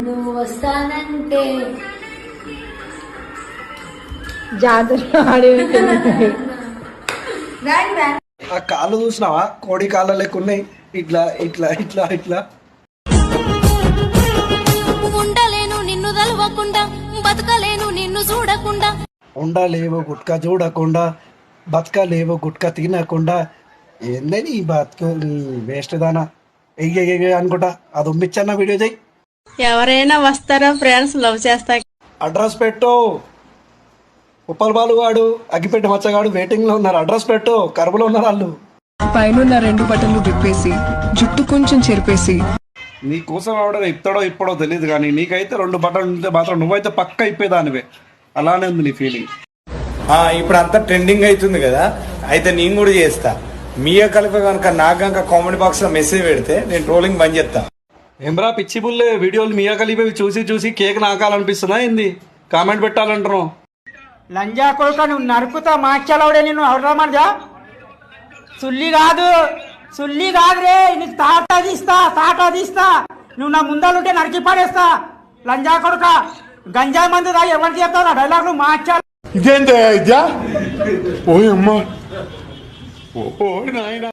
నువ్వు వస్తానంటే జాతర ఆ కాళ్ళు చూసినావా? కోడి కాళ్ళ లెక్కున్నాయి. ఇట్లా ఇట్లా ఇట్లా ఇట్లా. ఉండలేను నిన్ను తలవకుండా, బతకలేను నిన్ను చూడకుండా. ఉండలేవు గుట్కా చూడకుండా, బతకలేవు గుట్కా తినకుండా. ఏందని ఈ బతుకు వేస్ట్ దానా అనుకుంటా. అది ఉమ్మిచ్చన్న వీడియో చేయి. ఎవరైనా వస్తారా ఫ్రెండ్స్ లవ్ చేస్తా? అడ్రస్ పెట్టు. ఉప్పల్ బాలు వాడు, అగ్గిపెట్టి మచ్చగాడు వెయిటింగ్ లో ఉన్నారు. అడ్రస్ పెట్టు. కరువులో ఉన్నారు వాళ్ళు. పైన 2 బట్టలు విప్పేసి జుట్టు కొంచెం చెరిపేసి. నీ కోసం ఆవిడ ఇప్పుడో ఇప్పుడో తెలియదు కానీ నీకైతే 2 బట్టలు ఉంటే మాత్రం నువ్వైతే పక్క ఇప్పేదానివే. అలానే ఉంది నీ ఫీలింగ్. ఇప్పుడు అంతా ట్రెండింగ్ అవుతుంది కదా, అయితే నేను కూడా చేస్తా. మీయ కలిపి కనుక నాకు కనుక కామెంట్ బాక్స్ లో మెసేజ్ పెడితే నేను ట్రోలింగ్ బంద్ చేస్తా. ఏమ్రా పిచ్చి బుల్లే, వీడియోలు మియా కలిపి చూసి చూసి కేక్ నాకాలనిపిస్తుందా ఏంది? కామెంట్ పెట్టాలంటారు. లంజా కొడుక నువ్వు నరుకుతా మాచలవుడే నిన్ను అవడమా? సుల్లి కాదు రే, నీకు తాట తీస్తా. నువ్వు నా ముందలుంటే నరికి పడేస్తా. లంజా కొడుక గంజాయి మంది రా, ఎవరికి చెప్తావు నా డైలాగ్? నువ్వు మార్చాలి. ఇదేంటి ఓ అమ్మా, ఓ నాయన.